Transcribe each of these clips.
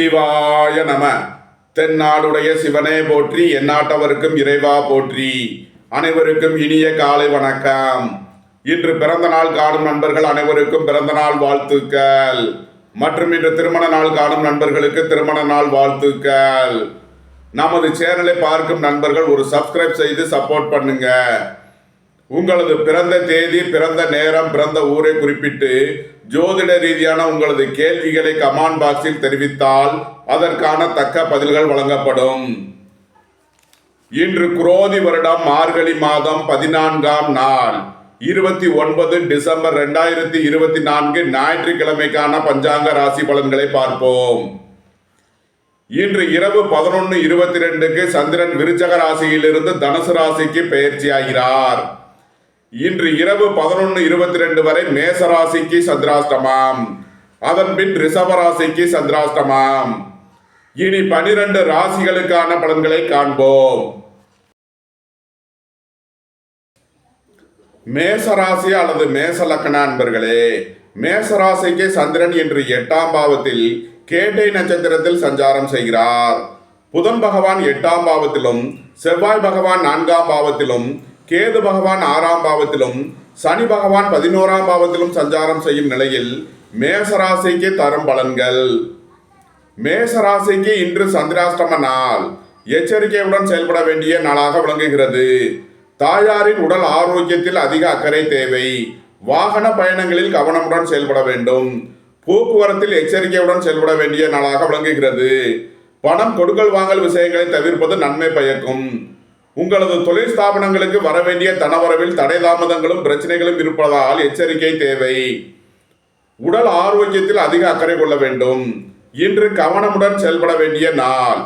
சிவாய நம. தென்னாடுடைய சிவனே போற்றி, எந்நாட்டவருக்கும் இறைவா போற்றி. அனைவருக்கும் இனிய காலை வணக்கம். இன்று பிறந்த நாள் காணும் நண்பர்கள் அனைவருக்கும் பிறந்த நாள் வாழ்த்துக்கள். மற்றும் இன்று திருமண நாள் காணும் நண்பர்களுக்கு திருமண நாள் வாழ்த்துக்கள். நமது சேனலை பார்க்கும் நண்பர்கள் ஒரு சப்ஸ்கிரைப் செய்து சப்போர்ட் பண்ணுங்க. உங்களது பிறந்த தேதி, பிறந்த நேரம், பிறந்த ஊரை குறிப்பிட்டு ஜோதிட ரீதியான உங்களது கேள்விகளை கமெண்ட் பாக்ஸில் தெரிவித்தால் அதற்கான தக்க பதில்கள் வழங்கப்படும். இன்று குரோதி வருடம் மார்கழி மாதம் 14ஆம் நாள் 29 டிசம்பர் 2024 ஞாயிற்றுக்கிழமைக்கான பஞ்சாங்க ராசி பலன்களை பார்ப்போம். இன்று இரவு 11:22 சந்திரன் விருச்சக ராசியிலிருந்து தனுசு ராசிக்கு பெயர்ச்சியாகிறார். இன்று இரவு 11:22 வரை மேச ராசிக்கு சந்திராஷ்டமம், அதன் பின் ரிஷப ராசிக்கு சந்திராஷ்டமம். இனி 12 ராசிகளுக்கான பலன்களை காண்போம். மேச ராசி அல்லது மேச லக்ன அன்பர்களே, மேச ராசிக்கு சந்திரன் இன்று 8ஆம் பாவத்தில் கேட்டை நட்சத்திரத்தில் சஞ்சாரம் செய்கிறார். புதன் பகவான் 8ஆம் பாவத்திலும், செவ்வாய் பகவான் 4ஆம் பாவத்திலும், கேது பகவான் 6ஆம் பாவத்திலும், சனி பகவான் 11ஆம் பாவத்திலும் சஞ்சாரம் செய்யும் நிலையில் மேசராசிக்கு தரும் பலன்கள். மேசராசிக்கு இன்று சந்திராஷ்டம நாள். எச்சரிக்கையுடன் செயல்பட வேண்டிய நாளாக விளங்குகிறது. தாயாரின் உடல் ஆரோக்கியத்தில் அதிக அக்கறை தேவை. வாகன பயணங்களில் கவனமுடன் செயல்பட வேண்டும். போக்குவரத்தில் எச்சரிக்கையுடன் செயல்பட வேண்டிய நாளாக விளங்குகிறது. பணம் கொடுக்கல் வாங்கல் விஷயங்களை தவிர்ப்பது நன்மை பயக்கும். உங்களது தொழில் ஸ்தாபனங்களுக்கு வரவேண்டிய தனவரவில் தடை தாமதங்களும் பிரச்சனைகளும் இருப்பதால் எச்சரிக்கை தேவை. உடல் ஆரோக்கியத்தில் அதிக அக்கறை கொள்ள வேண்டும். இன்று கவனமுடன் செயல்பட வேண்டிய நாள்.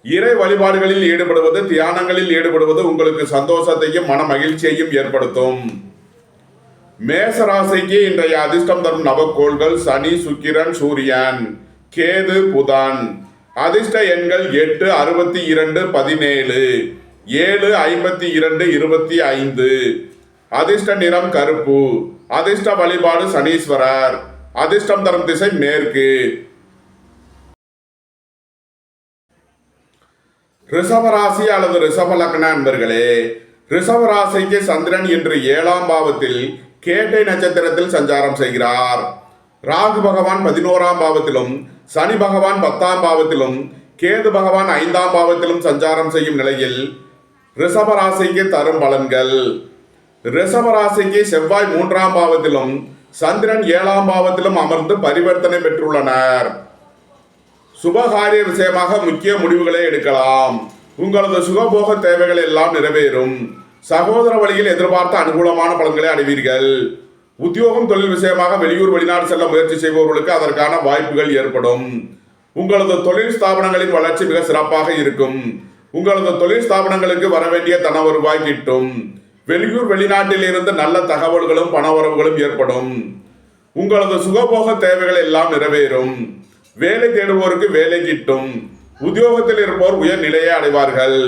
இறை வழிபாடுகளில் ஈடுபடுவது, தியானங்களில் ஈடுபடுவது உங்களுக்கு சந்தோஷத்தையும் மன மகிழ்ச்சியையும் ஏற்படுத்தும். மேச ராசிக்கு இன்றைய அதிர்ஷ்டம் தரும் நவக்கோள்கள் சனி, சுக்கிரன், சூரியன், கேது, புதன். அதிர்ஷ்ட எண்கள் 8, 62, 17, 7, 52, 25. அதிர்ஷ்ட நிறம் கருப்பு. அதிர்ஷ்ட வழிபாடு சனீஸ்வரர். அதிர்ஷ்டம் தரும் திசை மேற்கு. ரிஷபராசி அல்லது ரிஷப லக்ன அன்பர்களே, ரிஷபராசிக்கு சந்திரன் இன்று 7ஆம் பாவத்தில் கேட்டை நட்சத்திரத்தில் சஞ்சாரம் செய்கிறார். ராகு பகவான் 11ஆம் பாவத்திலும், சனி பகவான் 10ஆம் பாவத்திலும், கேது பகவான் 5ஆம் பாவத்திலும் சஞ்சாரம் செய்யும் நிலையில் ரிஷபராசிக்கு தரும் பலன்கள். ரிஷபராசிக்கு செவ்வாய் 3ஆம் பாவத்திலும், சந்திரன் 7ஆம் பாவத்திலும் அமர்ந்து பரிவர்த்தனை பெற்றுள்ளனர். சுபகாரிய விஷயமாக முக்கிய முடிவுகளை எடுக்கலாம். உங்களது சுகபோக தேவைகள் எல்லாம் நிறைவேறும். சகோதர வழியில் எதிர்பார்த்த அனுகூலமான பலன்களை அடைவீர்கள். உத்தியோகம், தொழில் விஷயமாக வெளியூர் வெளிநாடு செல்ல முயற்சி செய்பவர்களுக்கு அதற்கான வாய்ப்புகள் ஏற்படும். உங்களது தொழில் ஸ்தாபனங்களின் வளர்ச்சி மிக சிறப்பாக இருக்கும். உங்களது தொழில் ஸ்தாபனங்களுக்கு வரவேண்டிய தன வருவாய் கிட்டும். வெளியூர் வெளிநாட்டில் இருந்து நல்ல தகவல்களும் பணவரவுகளும் ஏற்படும். உங்களது சுகபோக தேவைகள் எல்லாம் நிறைவேறும். வேலை தேடுவோருக்கு வேலை கிட்டும். உத்தியோகத்தில் இருப்போர் உயர் நிலையை அடைவார்கள்.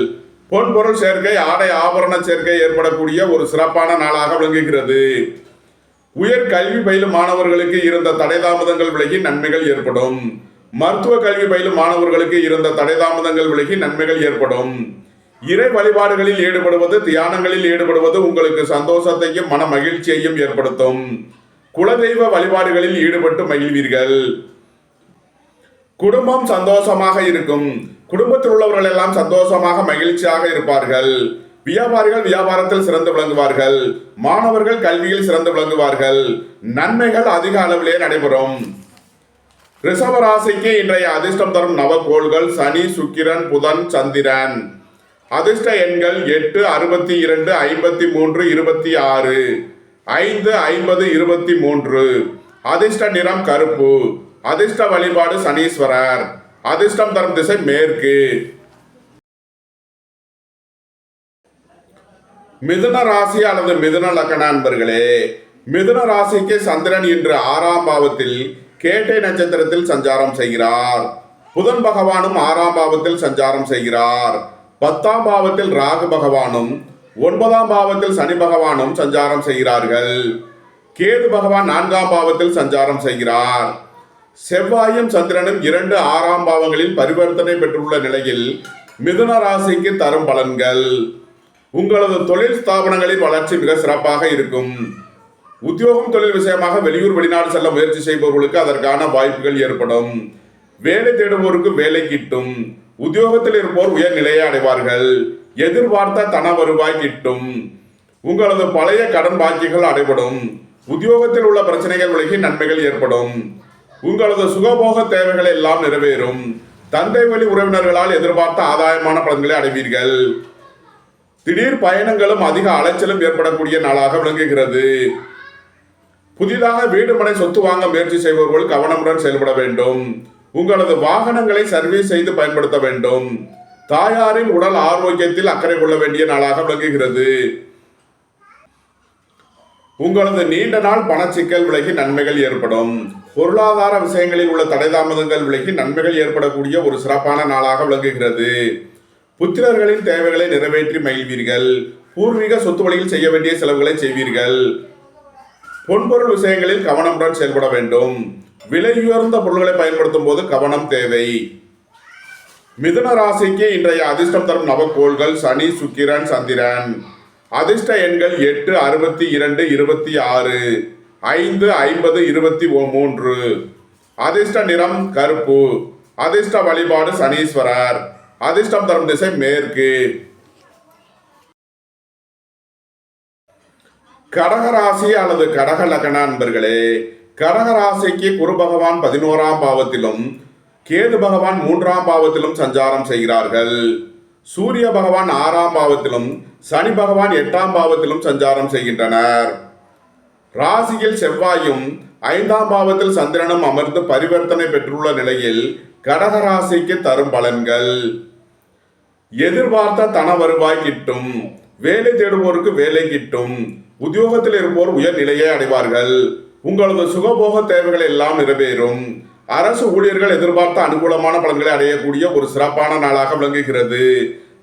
பொன் பொருள் சேர்க்கை, ஆடை ஆபரண சேர்க்கை ஏற்படக்கூடிய ஒரு சிறப்பான நாளாக விளங்குகிறது. உயர் கல்வி பயிலும் மாணவர்களுக்கு இருந்த தடை தாமதங்கள் விலகி நன்மைகள் ஏற்படும். மருத்துவ கல்வி பயிலும் மாணவர்களுக்கு இருந்த தடை தாமதங்கள் விலகி நன்மைகள் ஏற்படும். இறை வழிபாடுகளில் ஈடுபடுவது, தியானங்களில் ஈடுபடுவது உங்களுக்கு சந்தோஷத்தையும் மன மகிழ்ச்சியையும் ஏற்படுத்தும். குலதெய்வ வழிபாடுகளில் ஈடுபட்டு மகிழ்வீர்கள். குடும்பம் சந்தோஷமாக இருக்கும். குடும்பத்தில் உள்ளவர்கள் எல்லாம் சந்தோஷமாக மகிழ்ச்சியாக இருப்பார்கள். வியாபாரிகள் வியாபாரத்தில் சிறந்து விளங்குவார்கள். மாணவர்கள் கல்வியில் சிறந்து விளங்குவார்கள். நன்மைகள் அதிக அளவிலே நடைபெறும். ரிஷபராசிக்கு இன்றைய அதிர்ஷ்டம் தரும் நவக்கோள்கள் சனி, சுக்கிரன், புதன், சந்திரன். அதிர்ஷ்ட எண்கள் 8, 62, 53, 26, 5, 50, 23. அதிர்ஷ்ட நிறம் கருப்பு. அதிர்ஷ்ட வழிபாடு சனீஸ்வரர். அதிர்ஷ்டம் தரும் திசை மேற்கு. மிதுன ராசி அல்லது மிதுன லக்ன அன்பர்களே, மிதுன ராசிக்கு சந்திரன் இன்று 6ஆம் பாவத்தில் கேட்டை நட்சத்திரத்தில் சஞ்சாரம் செய்கிறார். புதன் பகவானும் 6ஆம் பாவத்தில் சஞ்சாரம் செய்கிறார். 10ஆம் பாவத்தில் ராகு பகவானும், 9ஆம் பாவத்தில் சனி பகவானும் சஞ்சாரம் செய்கிறார்கள். கேது பகவான் 4ஆம் பாவத்தில் சஞ்சாரம் செய்கிறார். செவ்வாயும் சந்திரனும் 2 6ஆம் பாவங்களில் பரிவர்த்தனை பெற்றுள்ள நிலையில் மிதுன ராசிக்கு தரும் பலன்கள். உங்களது தொழில் ஸ்தாபனங்களின் வளர்ச்சி மிக சிறப்பாக இருக்கும். உத்தியோகம் தொழில் விஷயமாக வெளியூர் வெளிநாடு செல்ல முயற்சி செய்பவர்களுக்கு அதற்கான வாய்ப்புகள் ஏற்படும். வேலை தேடுவோருக்கு வேலை கிட்டும். உத்தியோகத்தில் இருப்போர் உயர் நிலையை அடைவார்கள். எதிர்பார்த்த தன வருவாய் கிட்டும். உங்களது பழைய கடன் பாக்கிகள் அடைபடும். உத்தியோகத்தில் உள்ள பிரச்சனைகள் விலகி நன்மைகள் ஏற்படும். உங்களது சுகபோக தேவைகள் எல்லாம் நிறைவேறும். தந்தை வழி உறவினர்களால் எதிர்பார்த்த ஆதாயமான பலன்களை அடைவீர்கள். திடீர் பயணங்களும் அதிக அலைச்சலும் ஏற்படக்கூடிய நாளாக விளங்குகிறது. புதிதாக வீடு மனை சொத்து வாங்க முயற்சி செய்பவர்கள் கவனமுடன் செயல்பட வேண்டும். உங்களது வாகனங்களை சர்வீஸ் செய்து பயன்படுத்த வேண்டும். தாயாரின் உடல் ஆரோக்கியத்தில் அக்கறை கொள்ள வேண்டிய நாளாக விளங்குகிறது. உங்களது நீண்ட நாள் பணச்சிக்கல் விலகி நன்மைகள் ஏற்படும். பொருளாதார விஷயங்களில் உள்ள தடை தாமதங்கள் விலகி நன்மைகள் ஏற்படக்கூடிய ஒரு சிறப்பான நாளாக விளங்குகிறது. புத்திரர்களின் தேவைகளை நிறைவேற்றி மகிழ்வீர்கள். பூர்வீக சொத்து வழியில் செய்ய வேண்டிய செலவுகளை செய்வீர்கள். பொன்பொருள் விஷயங்களில் கவனமுடன் செயல்பட வேண்டும். விலையுயர்ந்த பொருள்களை பயன்படுத்தும் போது கவனம் தேவை. மிதுன ராசிக்கு இன்றைய அதிர்ஷ்டம் தரும் நவக்கோள்கள் சனி, சுக்கிரன், சந்திரன். அதிர்ஷ்ட எண்கள் 8, 62, 26, 5, 50, 23. அதிர்ஷ்ட நிறம் கருப்பு. அதிர்ஷ்ட வழிபாடு சனீஸ்வரர். அதிர்ஷ்டம் தரும் திசை மேற்கு. கடகராசி அல்லது கடக லக்ன அன்பர்களே, கடகராசிக்கு குரு பகவான் 11ஆம் பாவத்திலும் கேது பகவான் 3ஆம் பாவத்திலும் சஞ்சாரம் செய்கிறார்கள். சூரிய பகவான் 6ஆம் பாவத்திலும் சனி பகவான் 8ஆம் பாவத்திலும் சஞ்சாரம் செய்கின்றனர். ராசியில் செவ்வாயும் 5ஆம் பாவத்தில் சந்திரனும் அமர்ந்து பரிவர்த்தனை பெற்றுள்ள நிலையில் கடகராசிக்கு தரும் பலன்கள். எதிர்பார்த்த தன வருவாய் கிட்டும். வேலை தேடுவோருக்கு வேலை கிட்டும். உத்தியோகத்தில் இருப்போர் உயர் நிலையை அடைவார்கள். உங்களது சுகபோக தேவைகள் எல்லாம் நிறைவேறும். அரசு ஊழியர்கள் எதிர்பார்த்த அனுகூலமான பலன்களை அடையக்கூடிய ஒரு சிறப்பான நாளாக விளங்குகிறது.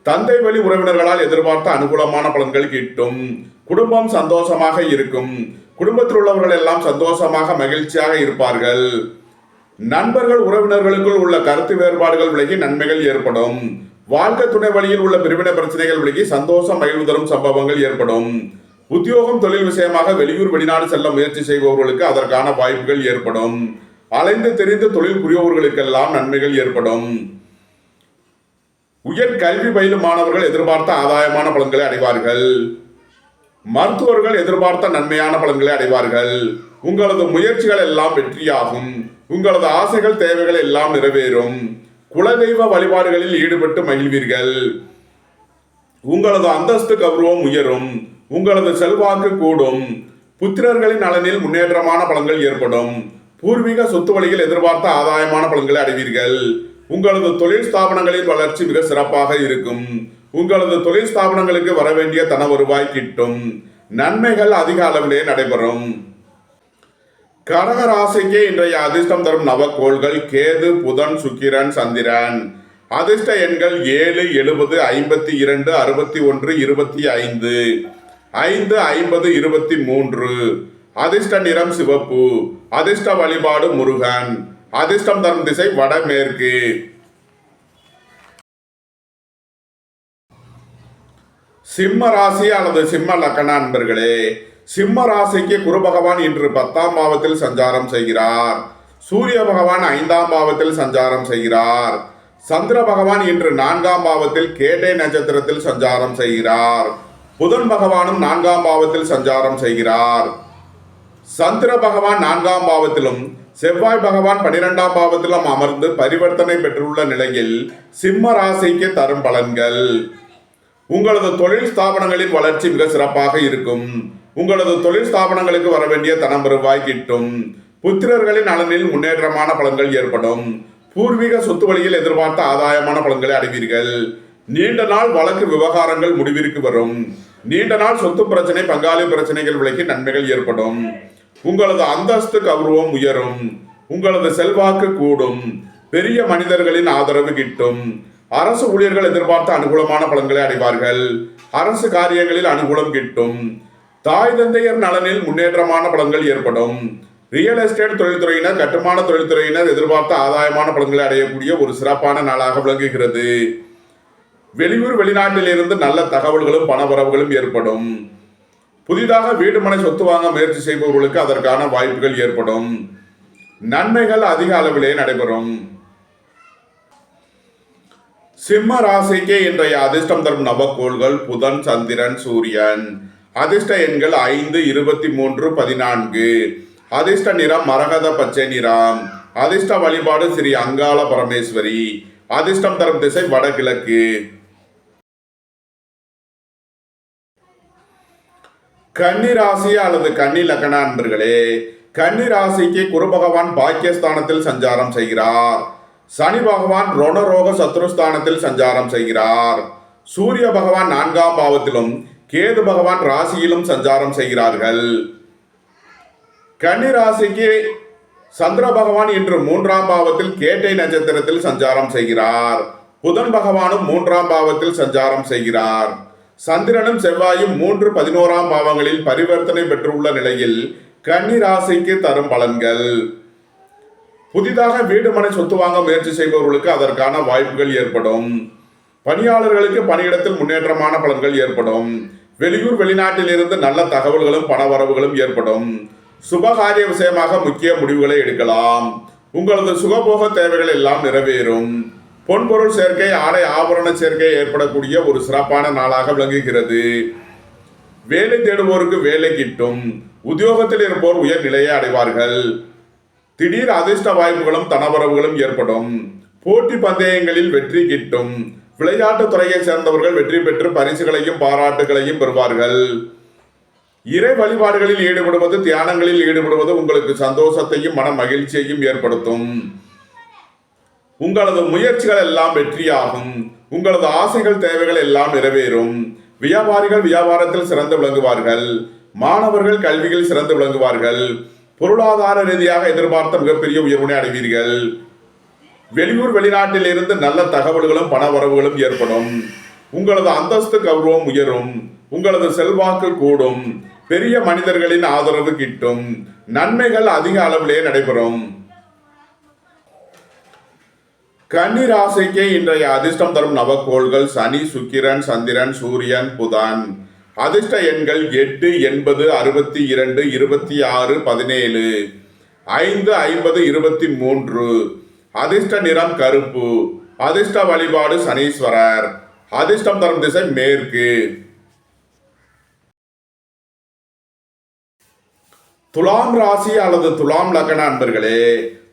தந்தை வழி உறவினர்களால் எதிர்பார்த்த அனுகூலமான பலன்கள் கிட்டும். குடும்பம் சந்தோஷமாக இருக்கும். குடும்பத்தில் உள்ளவர்கள் எல்லாம் சந்தோஷமாக மகிழ்ச்சியாக இருப்பார்கள். நண்பர்கள் உறவினர்களுக்குள் உள்ள கருத்து வேறுபாடுகள் விலகி நன்மைகள் ஏற்படும். வாழ்க்கை துணை வழியில் உள்ள பிரிவினை பிரச்சனைகள் விலகி சந்தோஷம் மகிழ்வு தரும் சம்பவங்கள் ஏற்படும். உத்தியோகம் தொழில் விஷயமாக வெளியூர் வெளிநாடு செல்ல முயற்சி செய்பவர்களுக்கு அதற்கான வாய்ப்புகள் ஏற்படும். அலைந்து தெரிந்து தொழில் புரிபவர்களுக்கெல்லாம் நன்மைகள் ஏற்படும். உயர் கல்வி பயிலும் மாணவர்கள் எதிர்பார்த்த ஆதாயமான பலன்களை அடைவார்கள். மருத்துவர்கள் எதிர்பார்த்த நன்மையான பலன்களை அடைவார்கள். உங்களது முயற்சிகள் எல்லாம் வெற்றியாகும். உங்களது ஆசைகள் தேவைகள் எல்லாம் நிறைவேறும். குலதெய்வ வழிபாடுகளில் ஈடுபட்டு மகிழ்வீர்கள். உங்களது அந்தஸ்து கௌரவம் உயரும். உங்களது செல்வாக்கு கூடும். புத்திரர்களின் நலனில் முன்னேற்றமான பலன்கள் ஏற்படும். பூர்வீக சொத்து வழியில் எதிர்பார்த்த ஆதாயமான பலன்களை அடைவீர்கள். உங்களது தொழில் ஸ்தாபனங்களின் வளர்ச்சி மிக சிறப்பாக இருக்கும். உங்களது தொழில் ஸ்தாபனங்களுக்கு வரவேண்டிய தன வருவாய் கிட்டும். நன்மைகள் அதிக அளவிலே நடைபெறும். கடக ராசிக்கு இன்றைய அதிர்ஷ்டம் தரும் நவக்கோள்கள் கேது, புதன், சுக்கிரன், சந்திரன். அதிர்ஷ்ட எண்கள் 7, 70, 52, 61, 25, 5, 50, 23. அதிர்ஷ்ட நிறம் சிவப்பு. அதிர்ஷ்ட வழிபாடு முருகன். அதிர்ஷ்டம் தரும் திசை வடமேற்கு. சிம்ம ராசி அல்லது சிம்ம லக்ன அன்பர்களே, சிம்ம ராசிக்கு குரு பகவான் இன்று 10ஆம் பாவத்தில் சஞ்சாரம் செய்கிறார். சூரிய பகவான் 5ஆம் பாவத்தில் சஞ்சாரம் செய்கிறார். சந்திர பகவான் இன்று 4ஆம் பாவத்தில் கேட்டை நட்சத்திரத்தில் சஞ்சாரம் செய்கிறார். புதன் பகவானும் 4ஆம் பாவத்தில் சஞ்சாரம் செய்கிறார். சந்திர பகவான் 4ஆம் பாவத்திலும் செவ்வாய் பகவான் 12ஆம் பாவத்திலும் அமர்ந்து பரிவர்த்தனை பெற்றுள்ள நிலையில் சிம்ம ராசிக்கு தரும் பலன்கள். உங்களது தொழில் ஸ்தாபனங்களின் வளர்ச்சி மிக சிறப்பாக இருக்கும். உங்களது தொழில் ஸ்தாபனங்களுக்கு வரவேண்டிய தனம் வருவாய் கிட்டும். புத்திரர்களின் நலனில் முன்னேற்றமான பலன்கள் ஏற்படும். பூர்வீக சொத்து வழியில் எதிர்பார்த்த ஆதாயமான பலன்களை அடைவீர்கள். நீண்ட நாள் வழக்கு விவகாரங்கள் முடிவிற்கு வரும். நீண்ட நாள் சொத்து பிரச்சனை, பங்காளி பிரச்சனைகள் விலகி நன்மைகள் ஏற்படும். உங்களது அந்தஸ்து கௌரவம் உயரும். உங்களது செல்வாக்கு கூடும். பெரிய மனிதர்களின் ஆதரவு கிட்டும். அரசு ஊழியர்கள் எதிர்பார்த்த அனுகூலமான பலன்களை அடைவார்கள். அரசு காரியங்களில் அனுகூலம் கிட்டும். தாய் தந்தையர் நலனில் முன்னேற்றமான பலன்கள் ஏற்படும். ரியல் எஸ்டேட் தொழில்துறையினர், கட்டுமான தொழில்துறையினர் எதிர்பார்த்த ஆதாயமான பலன்களை அடையக்கூடிய ஒரு சிறப்பான நாளாக விளங்குகிறது. வெளியூர் வெளிநாட்டில் இருந்து நல்ல தகவல்களும் பணவரவுகளும் ஏற்படும். புதிதாக வீடு மனை சொத்து வாங்க முயற்சி செய்பவர்களுக்கு அதற்கான வாய்ப்புகள் ஏற்படும். நன்மைகள் அதிக அளவிலே நடைபெறும். சிம்ம ராசிக்கு இன்றைய அதிர்ஷ்டம் தரும் நவக்கோள்கள் புதன், சந்திரன், சூரியன். அதிர்ஷ்ட எண்கள் 5, 23, 14. அதிர்ஷ்ட நிறம் மரகத பச்சை நிறம். அதிர்ஷ்ட வழிபாடு ஸ்ரீ அங்காள பரமேஸ்வரி. அதிர்ஷ்டம் தரும் திசை வடகிழக்கு. கன்னி ராசி அல்லது கன்னி லக்ன அன்பர்களே, கன்னி ராசிக்கு குரு பகவான் பாக்கியஸ்தானத்தில் சஞ்சாரம் செய்கிறார். சனி பகவான் ரோணரோக சத்ருஸ்தானத்தில் சஞ்சாரம் செய்கிறார். சூரிய பகவான் 4ஆம் பாவத்திலும் கேது பகவான் ராசியிலும் சஞ்சாரம் செய்கிறார்கள். கன்னி ராசிக்கு சந்திர பகவான் இன்று 3ஆம் பாவத்தில் கேட்டை நட்சத்திரத்தில் சஞ்சாரம் செய்கிறார். புதன் பகவானும் 3ஆம் பாவத்தில் சஞ்சாரம் செய்கிறார். சந்திரனும் செவ்வாயும் 3, 11ஆம் பாவங்களில் பரிவர்த்தனை பெற்றுள்ள நிலையில் கன்னி ராசிக்கு தரும் பலன்கள். புதிதாக வீடு மனை சொத்து வாங்க முயற்சி செய்பவர்களுக்கு அதற்கான வாய்ப்புகள் ஏற்படும். பணியாளர்களுக்கு பணியிடத்தில் முன்னேற்றமான பலன்கள் ஏற்படும். வெளியூர் வெளிநாட்டில் இருந்து நல்ல தகவல்களும் பணவரவுகளும் ஏற்படும். சுபகாரிய விஷயமாக முக்கிய முடிவுகளை எடுக்கலாம். உங்களது சுகபோக தேவைகள் எல்லாம் நிறைவேறும். பொன்பொருள் சேர்க்கை, ஆடை ஆபரண சேர்க்கை ஏற்படக்கூடிய ஒரு சிறப்பான நாளாக விளங்குகிறது. வேலை தேடுவோருக்கு வேலை கிட்டும். உத்தியோகத்தில் இருப்போர் உயர் நிலையை அடைவார்கள். திடீர் அதிர்ஷ்ட வாய்ப்புகளும் தனவரவுகளும் ஏற்படும். போட்டி பந்தயங்களில் வெற்றி கிட்டும். விளையாட்டு துறையை சேர்ந்தவர்கள் வெற்றி பெற்று பரிசுகளையும் பாராட்டுகளையும் பெறுவார்கள். இறை வழிபாடுகளில் ஈடுபடுவது, தியானங்களில் ஈடுபடுவது உங்களுக்கு சந்தோஷத்தையும் மன மகிழ்ச்சியையும் ஏற்படுத்தும். உங்களது முயற்சிகள் எல்லாம் வெற்றியாகும். உங்களது ஆசைகள் தேவைகள் எல்லாம் நிறைவேறும். வியாபாரிகள் வியாபாரத்தில் சிறந்து விளங்குவார்கள். மாணவர்கள் கல்வியில் சிறந்து விளங்குவார்கள். பொருளாதார ரீதியாக எதிர்பார்த்த மிகப்பெரிய உயர்வினை அடைவீர்கள். வெளியூர் வெளிநாட்டில் இருந்து நல்ல தகவல்களும் பணவரவுகளும் ஏற்படும். உங்களது அந்தஸ்து கௌரவம் உயரும். உங்களது செல்வாக்கு கூடும். பெரிய மனிதர்களின் ஆதரவு கிட்டும். நன்மைகள் அதிக அளவிலே நடைபெறும். கன்னி ராசிக்கு இன்றைய அதிர்ஷ்டம் தரும் நவக்கோள்கள் சனி, சுக்கிரன், சந்திரன், சூரியன், புதன். அதிர்ஷ்ட எண்கள் 8, 80, 62, 26, 17, 5, 50, 23. அதிர்ஷ்ட நிறம் கருப்பு. அதிர்ஷ்ட வழிபாடு சனீஸ்வரர். அதிர்ஷ்டம் தரும் திசை மேற்கு. துலாம் ராசி அல்லது துலாம் லக்ன அன்பர்களே,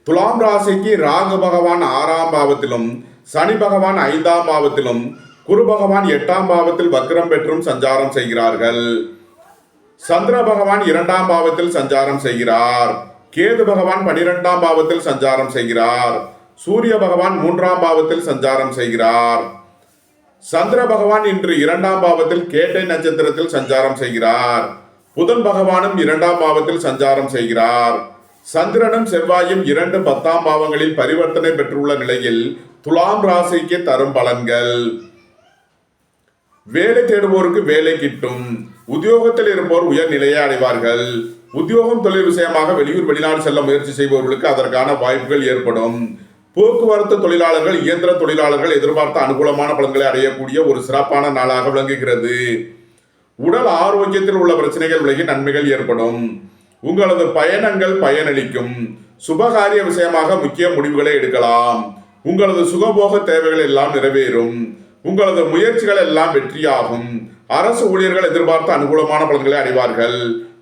துலாம் ராசிக்கு ராகு பகவான் 6ஆம் பாவத்திலும் சனி பகவான் 5ஆம் பாவத்திலும் குரு பகவான் 8ஆம் பாவத்தில் வக்ரம் பெற்றும் சஞ்சாரம் செய்கிறார்கள். சந்திர பகவான் 2ஆம் பாவத்தில் சஞ்சாரம் செய்கிறார். கேது பகவான் 12ஆம் பாவத்தில் சஞ்சாரம் செய்கிறார். சூரிய பகவான் 3ஆம் பாவத்தில் சஞ்சாரம் செய்கிறார். சந்திர பகவான் இன்று 2ஆம் பாவத்தில் கேட்டை நட்சத்திரத்தில் சஞ்சாரம் செய்கிறார். புதன் பகவானும் 2ஆம் பாவத்தில் சஞ்சாரம் செய்கிறார். சந்திரனும் செவ்வாயும் 2, 10ஆம் பாவங்களில் பரிவர்த்தனை பெற்றுள்ள நிலையில் துலாம் ராசிக்கு தரும் பலன்கள். வேலை தேடுவோருக்கு வேலை கிட்டும். உத்தியோகத்தில் இருப்போர் உயர் நிலையை அடைவார்கள். உத்தியோகம் தொழில் விஷயமாக வெளியூர் வெளிநாடு செல்ல முயற்சி செய்பவர்களுக்கு அதற்கான வாய்ப்புகள் ஏற்படும். போக்குவரத்து தொழிலாளர்கள், இயந்திர தொழிலாளர்கள் எதிர்பார்த்த அனுகூலமான பலன்களை அடையக்கூடிய ஒரு சிறப்பான நாளாக விளங்குகிறது. உடல் ஆரோக்கியத்தில் உள்ள பிரச்சனைகள் விலகி நன்மைகள் ஏற்படும். உங்களது பயணங்கள் பயனளிக்கும். சுபகாரிய விஷயமாக முக்கிய முடிவுகளை எடுக்கலாம். உங்களது சுகபோக தேவைகள் எல்லாம் நிறைவேறும். உங்களது முயற்சிகள் எல்லாம் வெற்றியாகும். அரசு ஊழியர்கள் எதிர்பார்த்த அனுகூலமான பலன்களை அடைவார்கள்.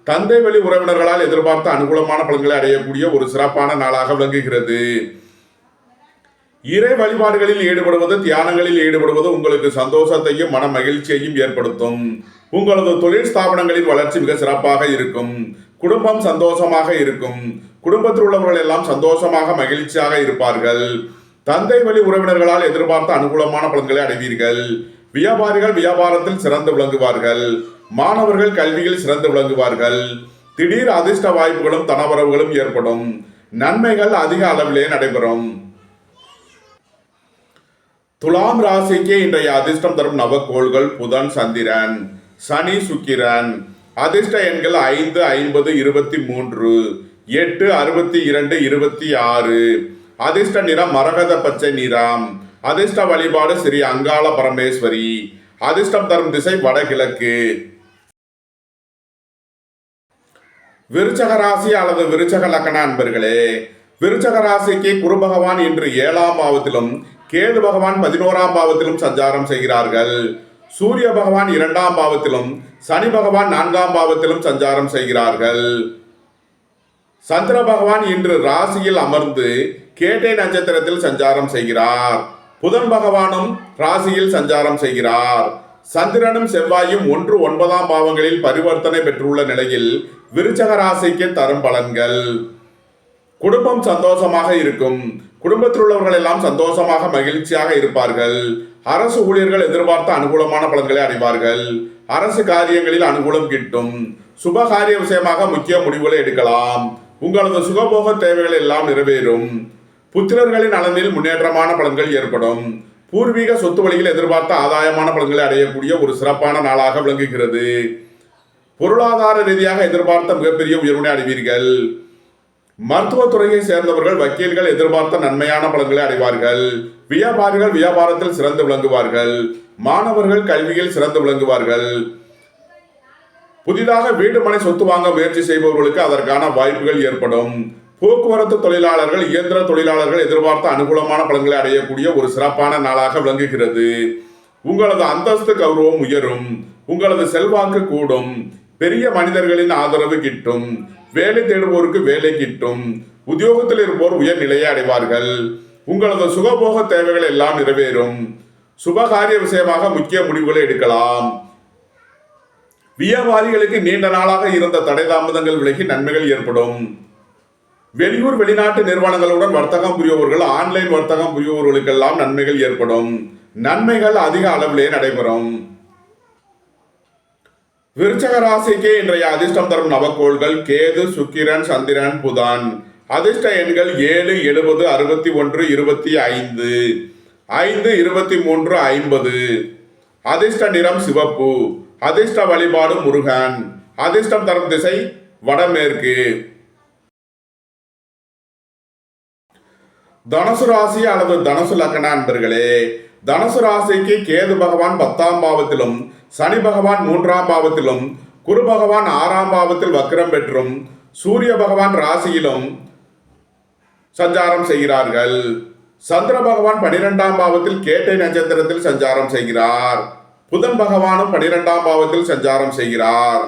தந்தை வழி உறவினர்களால் எதிர்பார்த்த அனுகூலமான பலன்களை அடையக்கூடிய ஒரு சிறப்பான நாளாக விளங்குகிறது. இறை வழிபாடுகளில் ஈடுபடுவது, தியானங்களில் ஈடுபடுவது உங்களுக்கு சந்தோஷத்தையும் மன மகிழ்ச்சியையும் ஏற்படுத்தும். உங்களது தொழில் ஸ்தாபனங்களின் வளர்ச்சி மிக சிறப்பாக இருக்கும். குடும்பம் சந்தோஷமாக இருக்கும். குடும்பத்தில் உள்ளவர்கள் எல்லாம் சந்தோஷமாக மகிழ்ச்சியாக இருப்பார்கள். தந்தை வழி உறவினர்களால் எதிர்பார்த்த அனுகூலமான பலன்களை அடைவீர்கள். வியாபாரிகள் வியாபாரத்தில் சிறந்து விளங்குவார்கள். மாணவர்கள் கல்வியில் சிறந்து விளங்குவார்கள். திடீர் அதிர்ஷ்ட வாய்ப்புகளும் தனவரவுகளும் ஏற்படும். நன்மைகள் அதிக அளவிலே நடைபெறும். துலாம் ராசிக்கு இன்றைய அதிர்ஷ்டம் தரும் நவக்கோள்கள் புதன், சந்திரன், சனி, சுக்கிரன். அதிர்ஷ்ட எண்கள் 5, 50, 23, 8, 62, 26. அதிர்ஷ்ட நிறம் மரகத பச்சை நிறம். அதிர்ஷ்ட வழிபாடு ஸ்ரீ அங்காள பரமேஸ்வரி. அதிர்ஷ்டம் தரும் திசை வடகிழக்கு. விருச்சக ராசி அல்லது விருச்சக லக்ன அன்பர்களே, விருச்சக ராசிக்கு குரு பகவான் இன்று 7ஆம் பாவத்திலும் கேது பகவான் 11ஆம் பாவத்திலும் சஞ்சாரம் செய்கிறார்கள். சூரிய பகவான் 2ஆம் பாவத்திலும் சனி பகவான் 4ஆம் பாவத்திலும் சஞ்சாரம் செய்கிறார்கள். சந்திர பகவான் இன்று ராசியில் அமர்ந்து கேட்டை நட்சத்திரத்தில் சஞ்சாரம் செய்கிறார். புதன் பகவானும் ராசியில் சஞ்சாரம் செய்கிறார். சந்திரனும் செவ்வாயும் 1, 9ஆம் பாவங்களில் பரிவர்த்தனை பெற்றுள்ள நிலையில் விருச்சக ராசிக்கு தரும் பலன்கள். குடும்பம் சந்தோஷமாக இருக்கும். குடும்பத்தில் உள்ளவர்கள் எல்லாம் சந்தோஷமாக மகிழ்ச்சியாக இருப்பார்கள். அரசு ஊழியர்கள் எதிர்பார்த்த அனுகூலமான பலன்களை அடைவார்கள். அரசு காரியங்களில் அனுகூலம் கிட்டும். சுபகாரிய விஷயமாக முக்கிய முடிவுகளை எடுக்கலாம். உங்களது சுகபோக தேவைகள் எல்லாம் நிறைவேறும். புத்திரர்களின் நலனில் முன்னேற்றமான பலன்கள் ஏற்படும். பூர்வீக சொத்து வழியில் எதிர்பார்த்த ஆதாயமான பலன்களை அடையக்கூடிய ஒரு சிறப்பான நாளாக விளங்குகிறது. பொருளாதார ரீதியாக எதிர்பார்த்த மிகப்பெரிய உயர்வினை அடைவீர்கள். மருத்துவத்துறையை சேர்ந்தவர்கள் வக்கீல்கள் எதிர்பார்த்த நன்மையான பலன்களை அடைவார்கள். வியாபாரிகள் வியாபாரத்தில் சிறந்து விளங்குவார்கள். மாணவர்கள் கல்வியில் சிறந்து விளங்குவார்கள். புதிதாக வீடு மனை சொத்து வாங்க முயற்சி செய்பவர்களுக்கு அதற்கான வாய்ப்புகள் ஏற்படும். போக்குவரத்து தொழிலாளர்கள் இயந்திர தொழிலாளர்கள் எதிர்பார்த்த அனுகூலமான பலன்களை அடையக்கூடிய ஒரு சிறப்பான நாளாக விளங்குகிறது. உங்களது அந்தஸ்து கௌரவம் உயரும். உங்களது செல்வாக்கு கூடும். பெரிய மனிதர்களின் ஆதரவு கிட்டும். வேலை தேடுவோருக்கு வேலை கிட்டும். உத்தியோகத்தில் இருப்போர் உயர் நிலையை அடைவார்கள். உங்களது சுகபோக தேவைகள் எல்லாம் நிறைவேறும். சுபகாரிய விஷயமாக முக்கிய முடிவுகளை எடுக்கலாம். வியாபாரிகளுக்கு நீண்ட நாளாக இருந்த தடை தாமதங்கள் விலகி நன்மைகள் ஏற்படும். வெளியூர் வெளிநாட்டு நிறுவனங்களுடன் வர்த்தகம் புரிபவர்கள் ஆன்லைன் வர்த்தகம் புரிபவர்களுக்கெல்லாம் நன்மைகள் ஏற்படும். நன்மைகள் அதிக அளவிலே நடைபெறும். விருச்சக ராசிக்கு இன்றைய அதிர்ஷ்டம் தரும் நவக்கோள்கள் கேது, சுக்கிரன், சந்திரன், புதன். அதிர்ஷ்ட எண்கள் 7, 70, 61, 25, 5, 23, 50. அதிர்ஷ்ட நிறம் சிவப்பு. அதிர்ஷ்ட வழிபாடு முருகன். அதிர்ஷ்டம் தரும் திசை வடமேற்கு. தனுசு ராசி அல்லது தனுசு லக்ன அன்பர்களே, தனுசு ராசிக்கு கேது பகவான் 10ஆம் பாவத்திலும் சனி பகவான் 3ஆம் பாவத்திலும் குரு பகவான் 6ஆம் பாவத்தில் வக்ரம் பெற்றும் சூரிய பகவான் ராசியிலும் சஞ்சாரம் செய்கிறார்கள். சந்திர பகவான் 12ஆம் பாவத்தில் கேட்டை நட்சத்திரத்தில் சஞ்சாரம் செய்கிறார். புதன் பகவானும் 12ஆம் பாவத்தில் சஞ்சாரம் செய்கிறார்.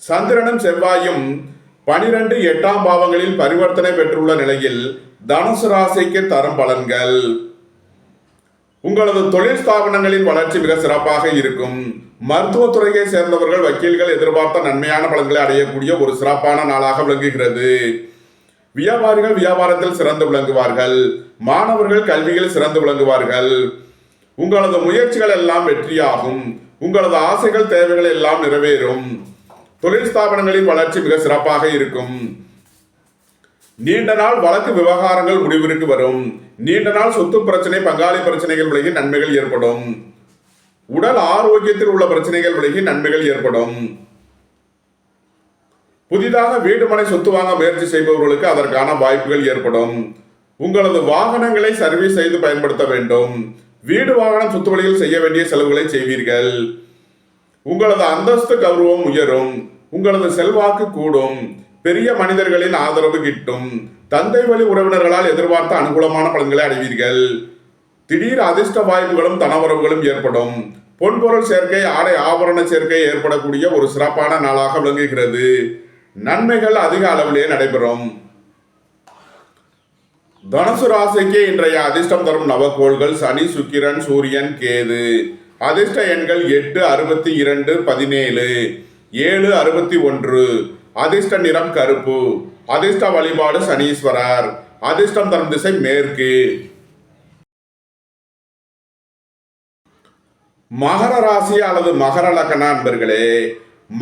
சந்திரனும் செவ்வாயும் 12, 8ஆம் பாவங்களில் பரிவர்த்தனை பெற்றுள்ள நிலையில் தனுசு ராசிக்கு தரும் பலன்கள். உங்களது தொழில் ஸ்தாபனங்களின் வளர்ச்சி மிக சிறப்பாக இருக்கும். மருத்துவத்துறையை சேர்ந்தவர்கள் வக்கீல்கள் எதிர்பார்த்த நன்மையான பலன்களை அடையக்கூடிய ஒரு சிறப்பான நாளாக விளங்குகிறது. வியாபாரிகள் வியாபாரத்தில் சிறந்து விளங்குவார்கள். மாணவர்கள் கல்வியில் சிறந்து விளங்குவார்கள். உங்களது முயற்சிகள் எல்லாம் வெற்றியாகும். உங்களது ஆசைகள் தேவைகள் எல்லாம் நிறைவேறும். தொழில் ஸ்தாபனங்களின் வளர்ச்சி மிக சிறப்பாக இருக்கும். நீண்ட நாள் வழக்கு விவகாரங்கள் முடிவிற்கு வரும். நீண்ட நாள் சொத்து பிரச்சனை பங்காளி பிரச்சனைகள் விலகி நன்மைகள் ஏற்படும். உடல் ஆரோக்கியத்தில் உள்ள பிரச்சனைகள் விலகி நன்மைகள் ஏற்படும். புதிதாக வீடு மனை சொத்து வாங்க முயற்சி செய்பவர்களுக்கு அதற்கான வாய்ப்புகள் ஏற்படும். உங்களது வாகனங்களை சர்வீஸ் செய்து பயன்படுத்த வேண்டும். வீடு வாகனம் சொத்து வழியில் செய்ய வேண்டிய செலவுகளை செய்வீர்கள். உங்களது அந்தஸ்து கௌரவம் உயரும். உங்களது செல்வாக்கு கூடும். பெரிய மனிதர்களின் ஆதரவு கிட்டும். தந்தை வழி உறவினர்களால் எதிர்பார்த்த அனுகூலமான பலன்களை அடைவீர்கள். திடீர் அதிர்ஷ்ட வாய்ப்புகளும் தனவரவுகளும் ஏற்படும். பொன்பொருள் சேர்க்கை ஆடை ஆபரண சேர்க்கை ஏற்படக்கூடிய ஒரு சிறப்பான நாளாக விளங்குகிறது. நன்மைகள் அதிக அளவிலே நடைபெறும். தனுசு ராசிக்கு இன்றைய அதிர்ஷ்டம் தரும் நவக்கோள்கள் சனி, சுக்கிரன், சூரியன், கேது. அதிர்ஷ்ட எண்கள் 8, 62, 17, 7, 61. அதிர்ஷ்ட நிறம் கருப்பு. அதிர்ஷ்ட வழிபாடு சனீஸ்வரர். அதிர்ஷ்டம் தரும் திசை மேற்கு. மகர ராசி அல்லது மகர லக்ன அன்பர்களே,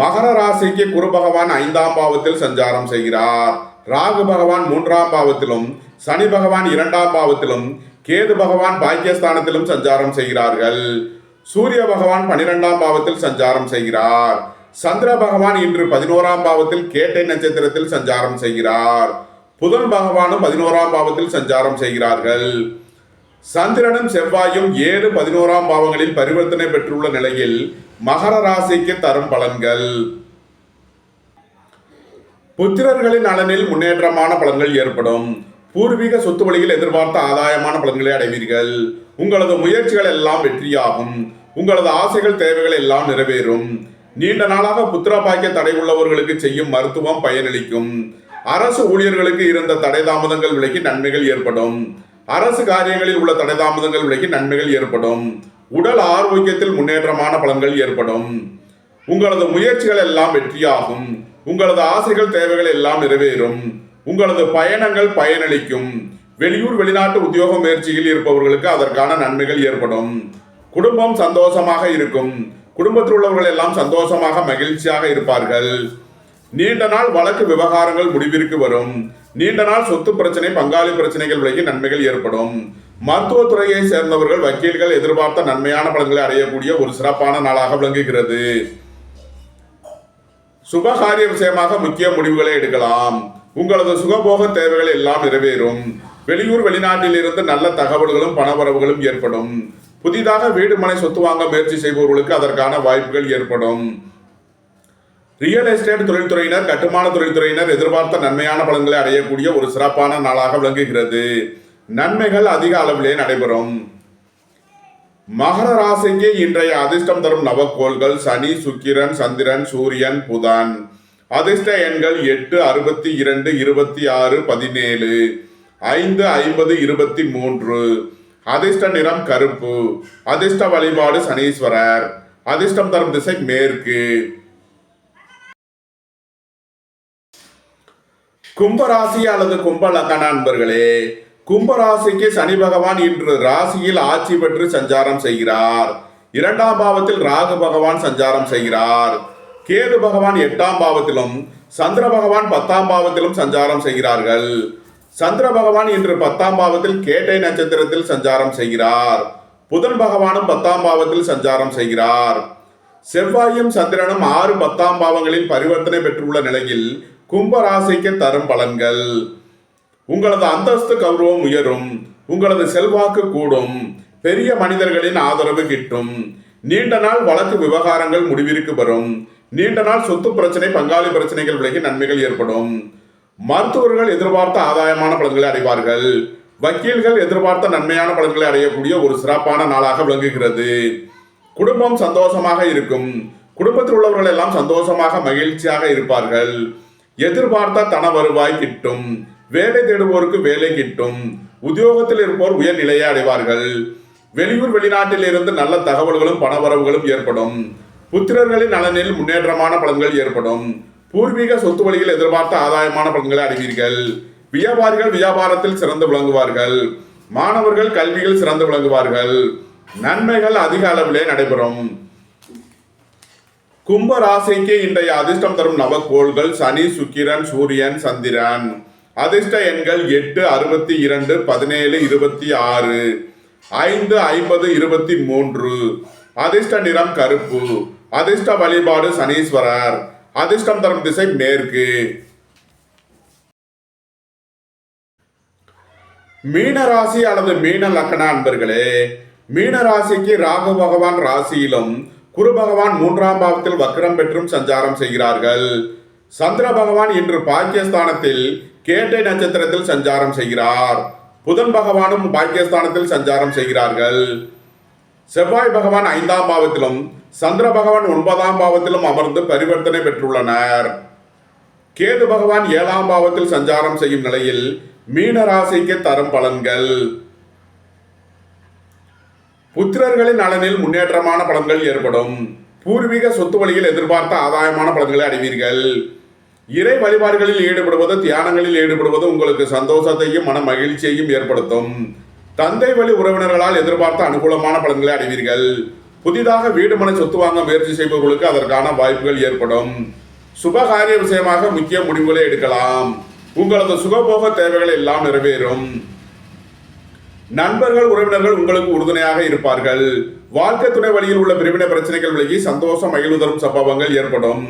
மகர ராசிக்கு குரு பகவான் 5ஆம் பாவத்தில் சஞ்சாரம் செய்கிறார். ராகு பகவான் 3ஆம் பாவத்திலும் சனி பகவான் 2ஆம் பாவத்திலும் கேது பகவான் பாக்கியஸ்தானத்திலும் சஞ்சாரம் செய்கிறார்கள். சூரிய பகவான் 12ஆம் பாவத்தில் சஞ்சாரம் செய்கிறார். சந்திர பகவான் இன்று 11ஆம் பாவத்தில் கேட்டை நட்சத்திரத்தில் சஞ்சாரம் செய்கிறார். புதன் பகவானும் 11ஆம் பாவத்தில் சஞ்சாரம் செய்கிறார்கள். சந்திரனும் செவ்வாயும் 7, 11ஆம் பாவங்களில் பரிவர்த்தனை பெற்றுள்ள நிலையில் மகர ராசிக்கு தரும் பலன்கள். புத்திரர்களின் நலனில் முன்னேற்றமான பலன்கள் ஏற்படும். பூர்வீக சொத்து வழியில் எதிர்பார்த்த ஆதாயமான பலன்களை அடைவீர்கள். உங்களது முயற்சிகள் எல்லாம் வெற்றியாகும். உங்களது ஆசைகள் தேவைகள் எல்லாம் நிறைவேறும். நீண்ட நாளாக புத்திர பாக்கிய தடை உள்ளவர்களுக்கு செய்யும் மருத்துவம் பயனளிக்கும். அரசு ஊழியர்களுக்கு இருந்த தடை தாமதங்கள் விலகி நன்மைகள் ஏற்படும். அரசு காரியங்களில் உள்ள தடை தாமதங்கள் விலகி நன்மைகள் ஏற்படும். உடல் ஆரோக்கியத்தில் முன்னேற்றமான பலன்கள் ஏற்படும். உங்களது முயற்சிகள் எல்லாம் வெற்றியாகும். உங்களது ஆசைகள் தேவைகள் எல்லாம் நிறைவேறும். உங்களது பயணங்கள் பயனளிக்கும். வெளியூர் வெளிநாட்டு உத்தியோக முயற்சியில் இருப்பவர்களுக்கு அதற்கான நன்மைகள் ஏற்படும். குடும்பம் சந்தோஷமாக இருக்கும். குடும்பத்தில் உள்ளவர்கள் எல்லாம் சந்தோஷமாக மகிழ்ச்சியாக இருப்பார்கள். நீண்ட நாள் வழக்கு விவகாரங்கள் முடிவிற்கு வரும். நீண்ட நாள் சொத்து பிரச்சனை பங்காளி பிரச்சனைகள் விலகி நன்மைகள் ஏற்படும். மருத்துவத்துறையை சேர்ந்தவர்கள் வக்கீல்கள் எதிர்பார்த்த நன்மையான பலன்களை அடையக்கூடிய ஒரு சிறப்பான நாளாக விளங்குகிறது. சுபகாரிய விஷயமாக முக்கிய முடிவுகளை எடுக்கலாம். உங்களது சுகபோக தேவைகள் எல்லாம் நிறைவேறும். வெளியூர் வெளிநாட்டில் இருந்து நல்ல தகவல்களும் பணவரவுகளும் ஏற்படும். புதிதாக வீடு மனை சொத்து வாங்க முயற்சி செய்பவர்களுக்கு அதற்கான வாய்ப்புகள் ஏற்படும். ரியல் எஸ்டேட் தொழில்துறையினர் கட்டுமான தொழில்துறையினர் எதிர்பார்த்த நன்மையான பலன்களை அடையக்கூடிய ஒரு சிறப்பான நாளாக விளங்குகிறது. நன்மைகள் அதிக அளவிலே நடைபெறும். மகர ராசிக்கு இன்றைய அதிர்ஷ்டம் தரும் நவக்கோள்கள் சனி, சுக்கிரன், சந்திரன், சூரியன், புதன். அதிர்ஷ்ட எண்கள் 8, 62, 26, 17, 5, 50, 23. அதிர்ஷ்ட நிறம் கருப்பு. அதிர்ஷ்ட வழிபாடு சனீஸ்வரர். அதிர்ஷ்டம் தரும் திசை மேற்கு. கும்பராசி அல்லது கும்ப லக்ன அன்பர்களே, கும்பராசிக்கு சனி பகவான் இன்று ராசியில் ஆட்சி பெற்று சஞ்சாரம் செய்கிறார். 2ஆம் பாவத்தில் ராகு பகவான் சஞ்சாரம் செய்கிறார். கேது பகவான் 8ஆம் பாவத்திலும் சந்திர பகவான் 10ஆம் பாவத்திலும் சஞ்சாரம் செய்கிறார்கள். சந்திர பகவான் இன்று 10ஆம் பாவத்தில் கேட்டை நட்சத்திரத்தில் சஞ்சாரம் செய்கிறார். புதன் பகவானும் 10ஆம் பாவத்தில் சஞ்சாரம் செய்கிறார். செவ்வாயும் சந்திரனும் 6, 10ஆம் பாவங்களில் பரிவர்த்தனை பெற்றுள்ள நிலையில் கும்ப ராசிக்கு தரும் பலன்கள். உங்களது அந்தஸ்து கௌரவம் உயரும். உங்களது செல்வாக்கு கூடும். பெரிய மனிதர்களின் ஆதரவு கிட்டும். நீண்ட நாள் வழக்கு விவகாரங்கள் முடிவிற்கு வரும். நீண்ட நாள் சொத்து பிரச்சனை பங்காளி பிரச்சனைகள் விலகி நன்மைகள் ஏற்படும். மருத்துவர்கள் எதிர்பார்த்த ஆதாயமான பலன்களை அடைவார்கள். வக்கீல்கள் எதிர்பார்த்த நன்மையான பலன்களை அடையக்கூடிய ஒரு சிறப்பான நாளாக விளங்குகிறது. குடும்பம் சந்தோஷமாக இருக்கும். குடும்பத்தில் உள்ளவர்கள் எல்லாம் சந்தோஷமாக மகிழ்ச்சியாக இருப்பார்கள். எதிர்பார்த்த தன வருவாய் கிட்டும். வேலை தேடுவோருக்கு வேலை கிட்டும். உத்தியோகத்தில் இருப்போர் உயர் நிலையை அடைவார்கள். வெளியூர் வெளிநாட்டில் இருந்து நல்ல தகவல்களும் பணவரவுகளும் ஏற்படும். புத்திரர்களின் நலனில் முன்னேற்றமான பலன்கள் ஏற்படும். பூர்வீக சொத்து வழியில் எதிர்பார்த்த ஆதாயமான பலன்களை அடைவீர்கள். வியாபாரிகள் வியாபாரத்தில் சிறந்து விளங்குவார்கள். மாணவர்கள் கல்வியில் சிறந்து விளங்குவார்கள். நன்மைகள் அதிக அளவிலே நடைபெறும். கும்ப ராசிக்கு இன்றைய அதிர்ஷ்டம் தரும் நவக்கோள்கள் சனி, சுக்கிரன், சூரியன், சந்திரன். அதிர்ஷ்ட எண்கள் 8, 62, 17, 26, 5, 50, 23. அதிர்ஷ்ட நிறம் கருப்பு. அதிர்ஷ்ட வழிபாடு சனீஸ்வரர். அதிர்ஷ்டம் தரும் திசை மேற்கு. மீன ராசி அல்லது மீன லக்ன அன்பர்களே, மீன ராசிக்கு ராகு பகவான் ராசியிலும் குரு பகவான் 3ஆம் பாவத்தில் வக்ரம் பெற்றும் சஞ்சாரம் செய்கிறார்கள். சந்திர பகவான் இன்று பாக்கியஸ்தானத்தில் கேட்டை நட்சத்திரத்தில் சஞ்சாரம் செய்கிறார். புதன் பகவானும் பாக்கியஸ்தானத்தில் சஞ்சாரம் செய்கிறார்கள். செவ்வாய் பகவான் 5ஆம் பாவத்திலும் சந்திர பகவான் 9ஆம் பாவத்திலும் அமர்ந்து பரிவர்த்தனை பெற்றுள்ளனர். கேது பகவான் 7ஆம் பாவத்தில் சஞ்சாரம் செய்யும் நிலையில் மீன ராசிக்கு தரும் பலன்கள். புத்திரர்களின் நலனில் முன்னேற்றமான பலன்கள் ஏற்படும். பூர்வீக சொத்து வழியில் எதிர்பார்த்த ஆதாயமான பலன்களை அடைவீர்கள். இறை வழிபாடுகளில் ஈடுபடுவது தியானங்களில் ஈடுபடுவது உங்களுக்கு சந்தோஷத்தையும் மன மகிழ்ச்சியையும் ஏற்படுத்தும். தந்தை வழி உறவினர்களால் எதிர்பார்த்த அனுகூலமான பலன்களை அடைவீர்கள். புதிதாக வீடு மனை சொத்து வாங்க முயற்சி செய்பவர்களுக்கு அதற்கான வாய்ப்புகள் ஏற்படும். சுபகாரிய விஷயமாக முக்கிய முடிவுகளை எடுக்கலாம். உங்களது சுகபோக தேவைகள் எல்லாம் நிறைவேறும். நண்பர்கள் உறவினர்கள் உங்களுக்கு உறுதுணையாக இருப்பார்கள். வாழ்க்கை துணை வழியில் உள்ள பிரிவினை பிரச்சனைகள் விலகி சந்தோஷம் மகிழ்வு தரும் சம்பவங்கள் ஏற்படும்.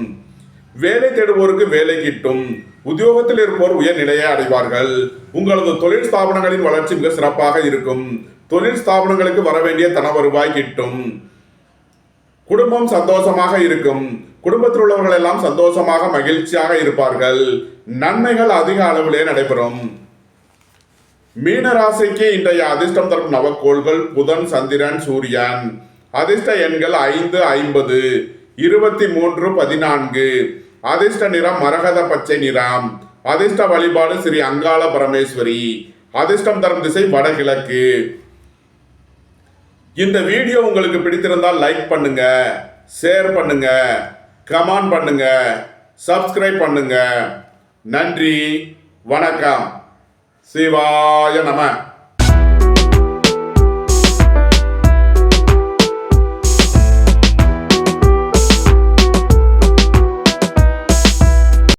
வேலை தேடுவோருக்கு வேலை கிட்டும். உத்தியோகத்தில் இருப்போர் உயர்நிலையை அடைவார்கள். உங்களது தொழில் ஸ்தாபனங்களின் வளர்ச்சி மிக சிறப்பாக இருக்கும். தொழில் ஸ்தாபனங்களுக்கு வர வேண்டிய தன வருவாய் கிட்டும். குடும்பம் சந்தோஷமாக இருக்கும். குடும்பத்தில் உள்ளவர்கள் எல்லாம் சந்தோஷமாக மகிழ்ச்சியாக இருப்பார்கள். நன்மைகள் அதிக அளவிலே நடைபெறும். மீன ராசிக்கு இன்றைய அதிர்ஷ்டம் தரும் நவக்கோள்கள் புதன், சந்திரன், சூரியன். அதிர்ஷ்ட எண்கள் 5, 50, 23, 14. அதிர்ஷ்ட நிறம் மரகத பச்சை நிறம். அதிர்ஷ்ட வழிபாடு ஸ்ரீ அங்காள பரமேஸ்வரி. அதிர்ஷ்டம் தரும் திசை வடகிழக்கு. இந்த வீடியோ உங்களுக்கு பிடித்திருந்தால் லைக் பண்ணுங்க, ஷேர் பண்ணுங்க, கமெண்ட் பண்ணுங்க, சப்ஸ்கிரைப் பண்ணுங்க. நன்றி, வணக்கம். சிவாய நம.